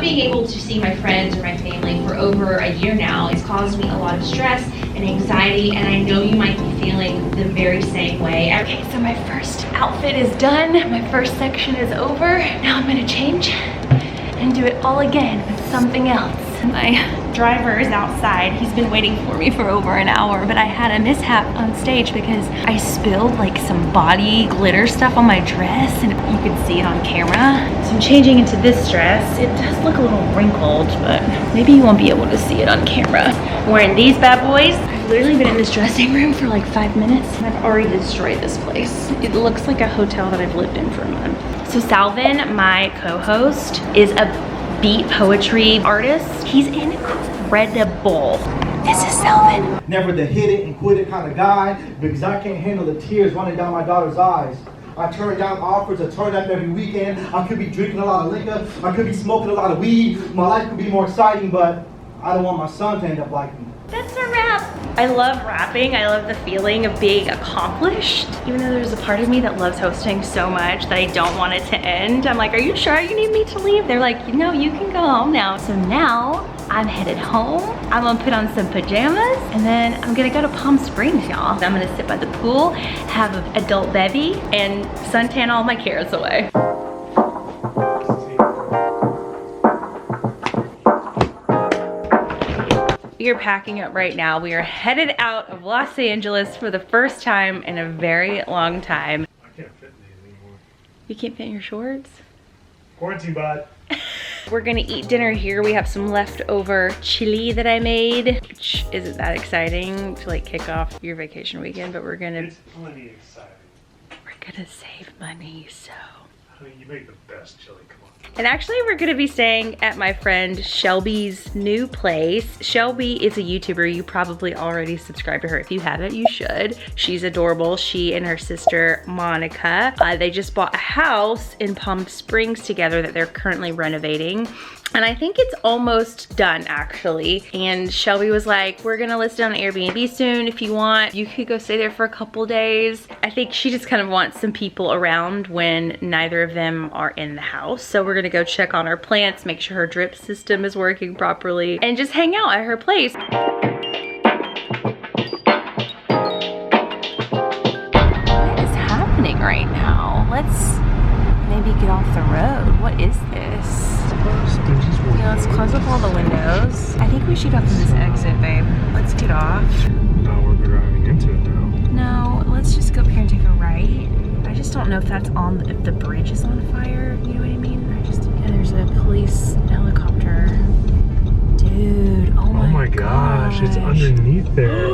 being able to see my friends or my family for over a year now, it's caused me a lot of stress and anxiety, and I know you might be feeling the very same way. Okay, so my first outfit is done. My first section is over. Now I'm gonna change and do it all again with something else. My driver is outside. He's been waiting for me for over an hour, but I had a mishap on stage because I spilled like some body glitter stuff on my dress, and you can see it on camera. So I'm changing into this dress. It does look a little wrinkled, but maybe you won't be able to see it on camera. I'm wearing these bad boys. I've literally been in this dressing room for like 5 minutes, and I've already destroyed this place. It looks like a hotel that I've lived in for a month. So Salvin, my co-host, is a beat poetry artist. He's incredible. This is Salvin. Never the hit it and quit it kind of guy, because I can't handle the tears running down my daughter's eyes. I turn down offers to turn up every weekend. I could be drinking a lot of liquor. I could be smoking a lot of weed. My life could be more exciting, but I don't want my son to end up like me. That's a wrap. I love rapping. I love the feeling of being accomplished. Even though there's a part of me that loves hosting so much that I don't want it to end. I'm like, are you sure you need me to leave? They're like, no, you can go home now. So now I'm headed home. I'm gonna put on some pajamas, and then I'm gonna go to Palm Springs, y'all. I'm gonna sit by the pool, have an adult bevy, and suntan all my cares away. We are packing up right now. We are headed out of Los Angeles for the first time in a very long time. I can't fit in these anymore. You can't fit in your shorts? Quarantine bot. We're gonna eat dinner here. We have some leftover chili that I made, which isn't that exciting to like kick off your vacation weekend, but we're gonna... It's plenty exciting. We're gonna save money, so... I mean, you make the best chili, come on. And actually we're gonna be staying at my friend Shelby's new place. Shelby is a YouTuber. You probably already subscribed to her. If you haven't, you should. She's adorable. She and her sister Monica, they just bought a house in Palm Springs together that they're currently renovating. And I think it's almost done actually. And Shelby was like, we're gonna list it on Airbnb soon. If you want, you could go stay there for a couple days. I think she just kind of wants some people around when neither of them are in the house. So we're gonna go check on her plants, make sure her drip system is working properly, and just hang out at her place. What is happening right now? Let's maybe get off the road. What is this? Yeah, let's close up all the windows. I think we should go through this exit, babe. Let's get off. No, we're driving into it now. No, let's just go up here and take a right. I just don't know if that's on, if the bridge is on fire. You know what I mean? And there's a police helicopter. Dude, oh my gosh, it's underneath there.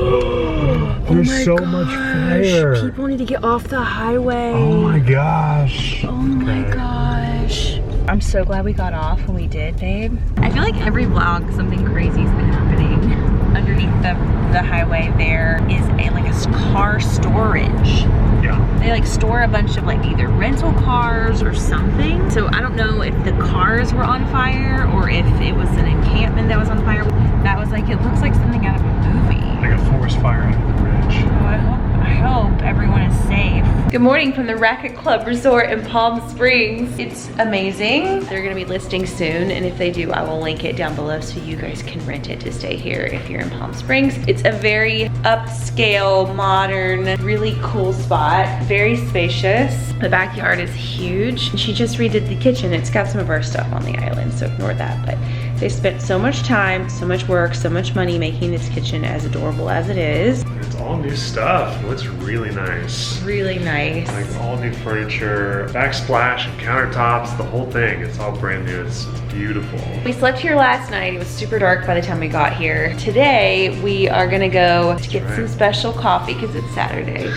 There's so much fire. People need to get off the highway. Oh my gosh. Oh my gosh. I'm so glad we got off when we did, babe. I feel like every vlog something crazy's been happening. Underneath the highway there is like a car storage. Yeah. They like store a bunch of like either rental cars or something. So I don't know if the cars were on fire or if it was an encampment that was on fire. That was like, it looks like something out of a movie. Like a forest fire under the bridge. Oh, I hope everyone is safe. Good morning from the Racquet Club Resort in Palm Springs. It's amazing. They're gonna be listing soon, and if they do, I will link it down below so you guys can rent it to stay here if you're in Palm Springs. It's a very upscale, modern, really cool spot. Very spacious. The backyard is huge. She just redid the kitchen. It's got some of our stuff on the island, so ignore that. But they spent so much time, so much work, so much money making this kitchen as adorable as it is. It's all new stuff. It looks really nice. Really nice. Like all new furniture, backsplash and countertops, the whole thing. It's all brand new. It's beautiful. We slept here last night. It was super dark by the time we got here. Today, we are gonna go to get some special coffee because it's Saturday.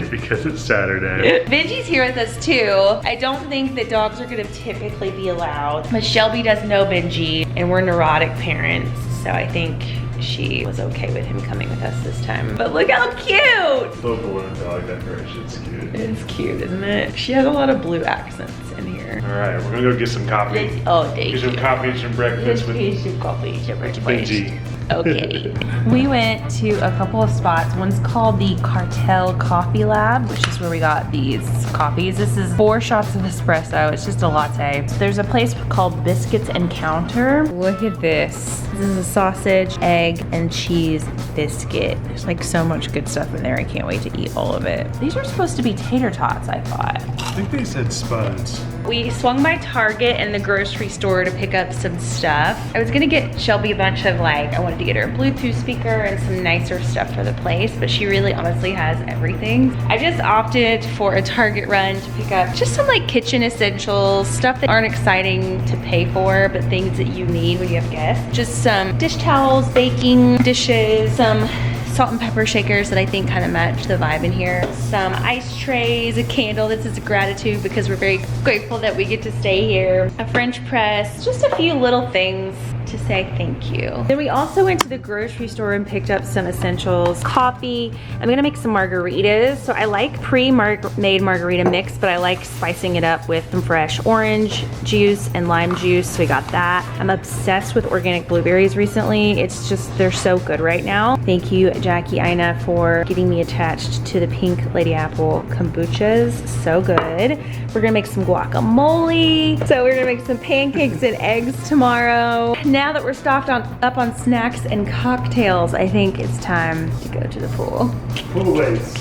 Because it's Saturday. Benji's here with us too. I don't think that dogs are gonna typically be allowed, but Shelby does know Benji, and we're neurotic parents, so I think she was okay with him coming with us this time. But look how cute! Little balloon dog decoration's cute. It's cute, isn't it? She has a lot of blue accents in here. All right, we're gonna go get some coffee. Oh, thank Get some you. coffee and some breakfast with some coffee, some breakfast. Benji. Okay. We went to a couple of spots. One's called the Cartel Coffee Lab, which is where we got these coffees. This is 4 shots of espresso. It's just a latte. There's a place called Biscuits Encounter. Look at this. This is a sausage, egg, and cheese biscuit. There's like so much good stuff in there. I can't wait to eat all of it. These are supposed to be tater tots, I thought. I think they said spuds. We swung by Target and the grocery store to pick up some stuff. I was gonna get Shelby a bunch of I wanted to get her a Bluetooth speaker and some nicer stuff for the place, but she really honestly has everything. I just opted for a Target run to pick up just some kitchen essentials, stuff that aren't exciting to pay for, but things that you need when you have guests. Just some dish towels, baking dishes, some salt and pepper shakers that I think kind of match the vibe in here. Some ice trays, a candle. This is gratitude because we're very grateful that we get to stay here. A French press, just a few little things to say thank you. Then we also went to the grocery store and picked up some essentials. Coffee. I'm gonna make some margaritas. So I like pre-made margarita mix, but I like spicing it up with some fresh orange juice and lime juice. So we got that. I'm obsessed with organic blueberries recently. It's just, they're so good right now. Thank you, Jackie Ina, for getting me attached to the pink Lady Apple kombuchas. So good. We're gonna make some guacamole. So we're gonna make some pancakes and eggs tomorrow. Now that we're stocked up on snacks and cocktails, I think it's time to go to the pool. Pool race.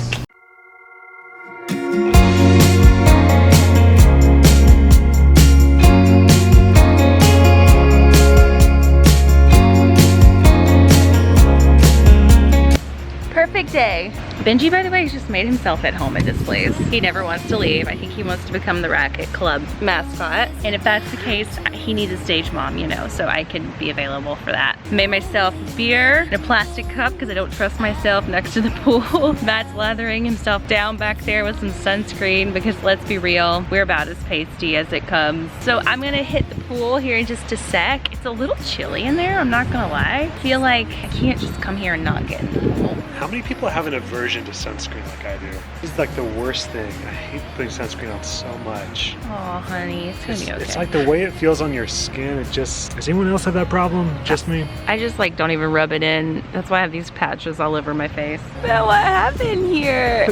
Perfect day. Benji, by the way, just made himself at home at this place. He never wants to leave. I think he wants to become the Racquet Club mascot. And if that's the case, he needs a stage mom, you know, so I can be available for that. Made myself beer in a plastic cup because I don't trust myself next to the pool. Matt's lathering himself down back there with some sunscreen because let's be real, we're about as pasty as it comes. So I'm gonna hit the pool here in just a sec. It's a little chilly in there, I'm not gonna lie. I feel like I can't just come here and not get in the pool. How many people have an aversion to sunscreen like I do? This is like the worst thing. I hate putting sunscreen on so much. Oh, honey, it's gonna be okay. It's like the way it feels on your skin. It just, does anyone else have that problem? Just me? I just don't even rub it in. That's why I have these patches all over my face. But what happened here?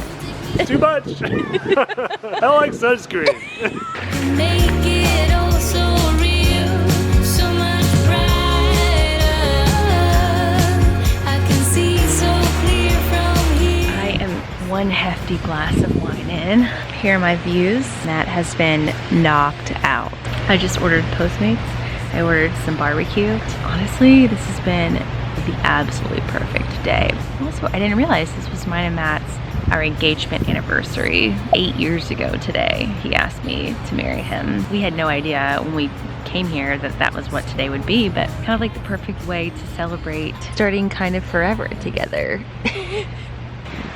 Too much. I like sunscreen. Make it all so real, so much brighter. I can see so clear from here. I am one hefty glass of wine in. Here are my views. Matt has been knocked out. I just ordered Postmates. I ordered some barbecue. Honestly, this has been the absolutely perfect day. Also, I didn't realize this was mine and Matt's our engagement anniversary 8 years ago today. He asked me to marry him. We had no idea when we came here that that was what today would be, but kind of like the perfect way to celebrate starting kind of forever together.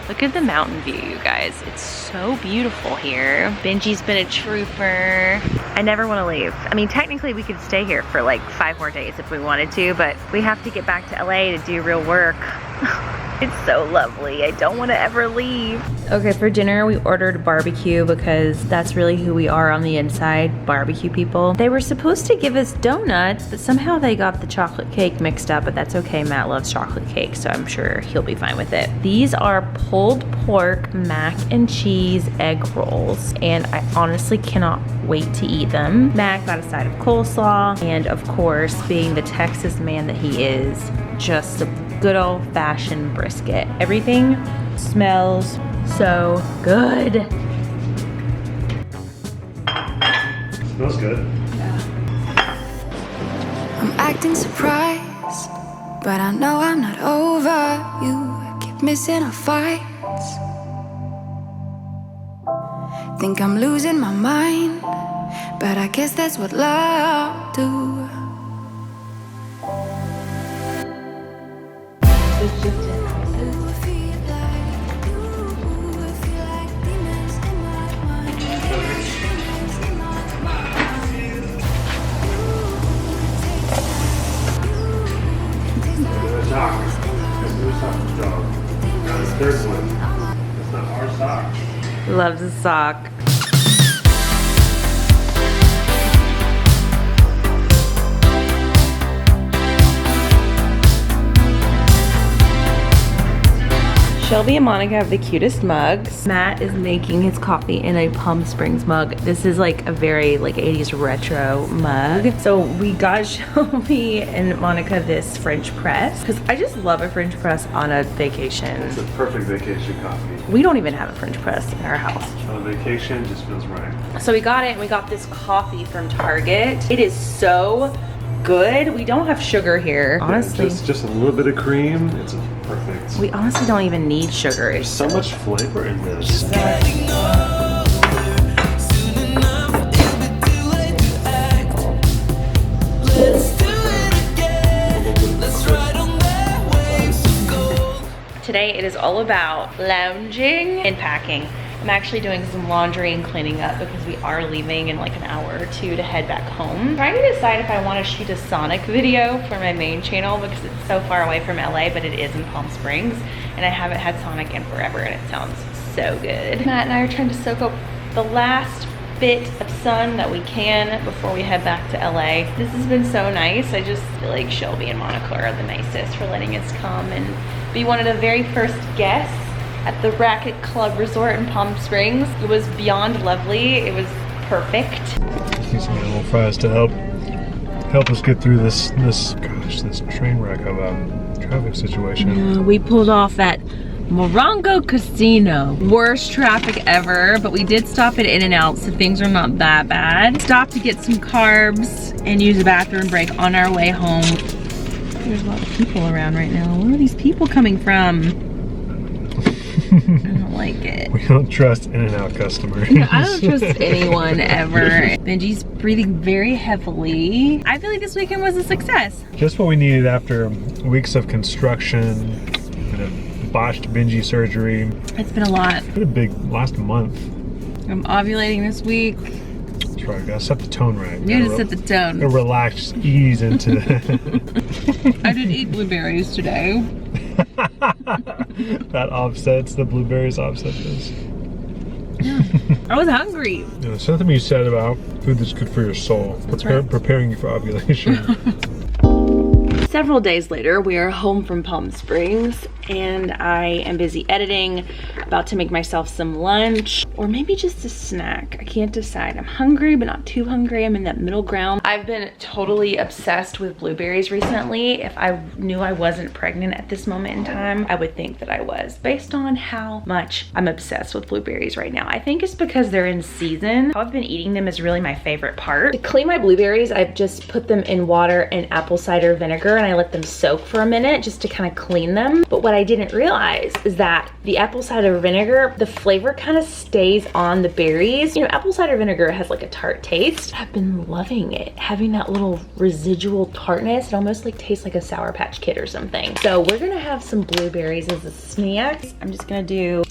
Look at the mountain view, you guys. It's so beautiful here. Benji's been a trooper. I never want to leave. I mean, technically we could stay here for like 5 more days if we wanted to, but we have to get back to LA to do real work. It's so lovely. I don't want to ever leave. Okay, for dinner we ordered barbecue because that's really who we are on the inside, barbecue people. They were supposed to give us donuts, but somehow they got the chocolate cake mixed up, but that's okay. Matt loves chocolate cake, so I'm sure he'll be fine with it. These are pulled pork mac and cheese egg rolls, and I honestly cannot wait to eat them. Matt got a side of coleslaw, and of course, being the Texas man that he is, just a good old-fashioned brisket. Everything smells so good. Smells good. I'm acting surprised, but I know I'm not over you. Keep missing our fights. Think I'm losing my mind, but I guess that's what love do. It's just in houses. Sock. That's new sock job. Now the third one. That's not our sock. Loves a sock. Shelby and Monica have the cutest mugs. Matt is making his coffee in a Palm Springs mug. This is like a very like 80s retro mug. So we got Shelby and Monica this French press because I just love a French press on a vacation. It's a perfect vacation coffee. We don't even have a French press in our house. On vacation, just feels right. So we got it and we got this coffee from Target. It is so good. We don't have sugar here, honestly. Just a little bit of cream. It's perfect. We honestly don't even need sugar. There's so much flavor in this. Today it is all about lounging and packing. I'm actually doing some laundry and cleaning up because we are leaving in like an hour or two to head back home. I'm trying to decide if I want to shoot a Sonic video for my main channel because it's so far away from LA, but it is in Palm Springs and I haven't had Sonic in forever and it sounds so good. Matt and I are trying to soak up the last bit of sun that we can before we head back to LA. This has been so nice. I just feel like Shelby and Monica are the nicest for letting us come and be one of the very first guests at the Racquet Club Resort in Palm Springs. It was beyond lovely. It was perfect. Need some animal fries to help us get through this train wreck of a traffic situation. We pulled off at Morongo Casino. Worst traffic ever, but we did stop at In-N-Out, so things are not that bad. Stopped to get some carbs and use a bathroom break on our way home. There's a lot of people around right now. Where are these people coming from? I don't like it. We don't trust In-N-Out customers. I don't trust anyone ever. Benji's breathing very heavily. I feel like this weekend was a success. Just what we needed after weeks of construction and a botched Benji surgery. It's been a lot. It's been a big last month. I'm ovulating this week. That's right, gotta set the tone right. You gotta set the tone. Gotta relax, ease into I did eat blueberries today. That offsets, the blueberries offset this. Yeah. I was hungry. There's something you said about food that's good for your soul. Preparing you for ovulation. Several days later, we are home from Palm Springs and I am busy editing, about to make myself some lunch or maybe just a snack. I can't decide. I'm hungry, but not too hungry. I'm in that middle ground. I've been totally obsessed with blueberries recently. If I knew I wasn't pregnant at this moment in time, I would think that I was, based on how much I'm obsessed with blueberries right now. I think it's because they're in season. How I've been eating them is really my favorite part. To clean my blueberries, I've just put them in water and apple cider vinegar and I let them soak for a minute just to kind of clean them. But what I didn't realize is that the apple cider vinegar, the flavor kind of stays on the berries. You know, apple cider vinegar has like a tart taste. I've been loving it, having that little residual tartness. It almost like tastes like a Sour Patch Kid or something. So we're gonna have some blueberries as a snack. I'm just gonna do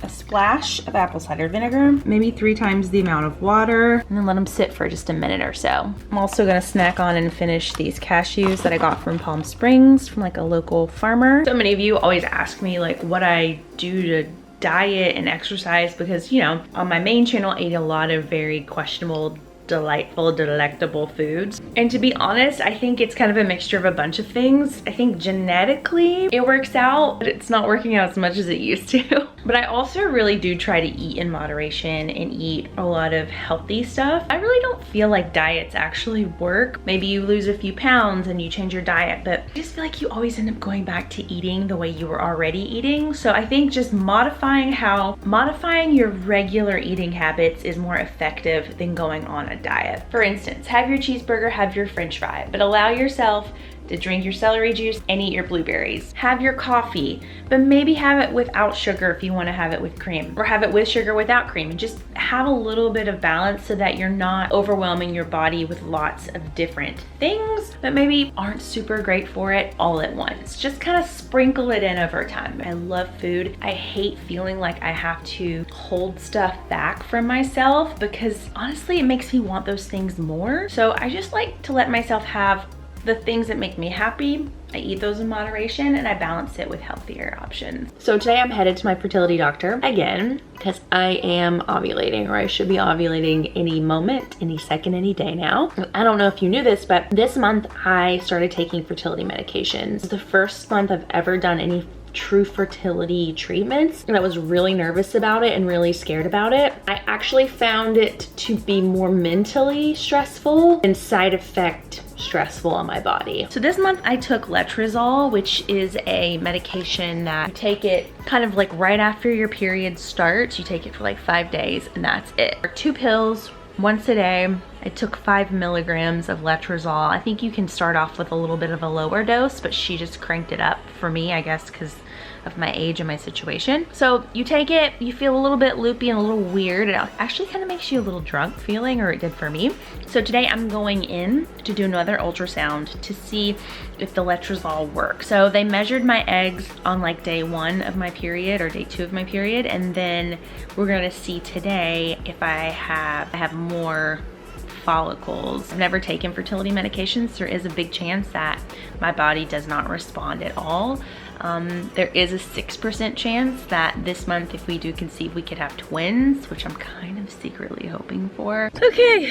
a splash of apple cider vinegar, maybe 3 times the amount of water, and then let them sit for just a minute or so. I'm also gonna snack on and finish these cashews that I got from Palm Springs from like a local farmer. So many of you always ask me like what I do to diet and exercise because, you know, on my main channel I eat a lot of very questionable, delightful, delectable foods. And to be honest, I think it's kind of a mixture of a bunch of things. I think genetically it works out, but it's not working out as much as it used to. But I also really do try to eat in moderation and eat a lot of healthy stuff. I really don't feel like diets actually work. Maybe you lose a few pounds and you change your diet, but I just feel like you always end up going back to eating the way you were already eating. So I think just modifying your regular eating habits is more effective than going on a diet. For instance, have your cheeseburger, have your french fry, but allow yourself to drink your celery juice and eat your blueberries. Have your coffee, but maybe have it without sugar if you want to have it with cream, or have it with sugar without cream, and just have a little bit of balance so that you're not overwhelming your body with lots of different things that maybe aren't super great for it all at once. Just kind of sprinkle it in over time. I love food. I hate feeling like I have to hold stuff back from myself because honestly, it makes me want those things more. So I just like to let myself have the things that make me happy. I eat those in moderation and I balance it with healthier options. So today I'm headed to my fertility doctor again because I am ovulating, or I should be ovulating any moment, any second, any day now. I don't know if you knew this, but this month I started taking fertility medications. It's the first month I've ever done any true fertility treatments, and I was really nervous about it and really scared about it. I actually found it to be more mentally stressful and side effect stressful on my body. So this month I took letrozole, which is a medication that you take it kind of like right after your period starts. You take it for like 5 days and that's it. 2 pills once a day. I took 5 milligrams of letrozole. I think you can start off with a little bit of a lower dose, but she just cranked it up for me, I guess, because of my age and my situation. So you take it, you feel a little bit loopy and a little weird. It actually kind of makes you a little drunk feeling, or it did for me. So today I'm going in to do another ultrasound to see if the letrozole works. So they measured my eggs on like day 1 of my period or day 2 of my period, and then we're gonna see today if I have more follicles. I've never taken fertility medications. There is a big chance that my body does not respond at all. There is a 6% chance that this month, if we do conceive, we could have twins, which I'm kind of secretly hoping for. Okay,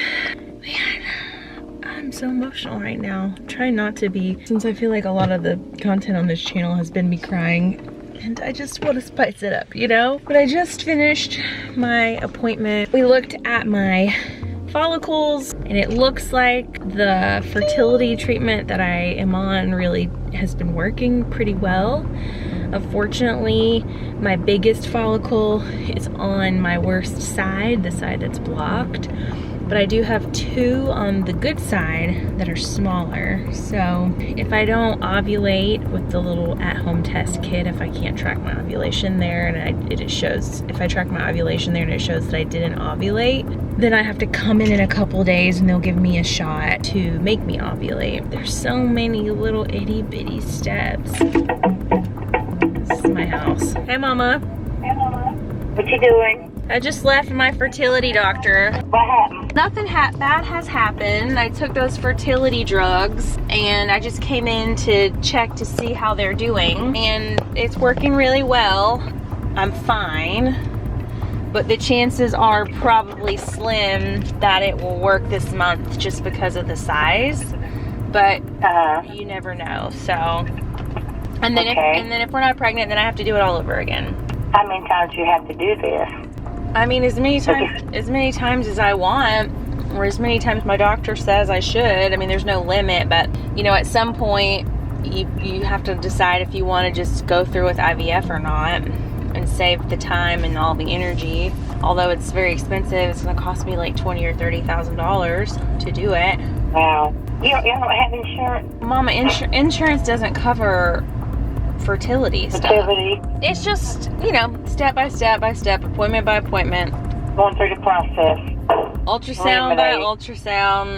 man, I'm so emotional right now. I'm trying not to be, since I feel like a lot of the content on this channel has been me crying, and I just want to spice it up, you know? But I just finished my appointment. We looked at my follicles, and it looks like the fertility treatment that I am on really has been working pretty well. Unfortunately, my biggest follicle is on my worst side, the side that's blocked. But I do have 2 on the good side that are smaller. So if I don't ovulate with the little at-home test kit, if I can't track my ovulation there, and it shows, if I track my ovulation there and it shows that I didn't ovulate, then I have to come in a couple days and they'll give me a shot to make me ovulate. There's so many little itty bitty steps. This is my house. Hey, Mama. Hey, Mama. What you doing? I just left my fertility doctor. What happened? Nothing bad has happened. I took those fertility drugs and I just came in to check to see how they're doing. And it's working really well. I'm fine. But the chances are probably slim that it will work this month just because of the size. But you never know. So, and then if we're not pregnant, then I have to do it all over again. How many times do you have to do this? I mean, as many times as I want, or as many times my doctor says I should. I mean, there's no limit, but you know, at some point you have to decide if you want to just go through with IVF or not and save the time and all the energy. Although it's very expensive, it's going to cost me like $20,000 or $30,000 to do it. Wow. You don't have insurance? Mama, insurance doesn't cover fertility stuff. It's just, you know, step by step, appointment by appointment. Going through the process. Ultrasound by ultrasound.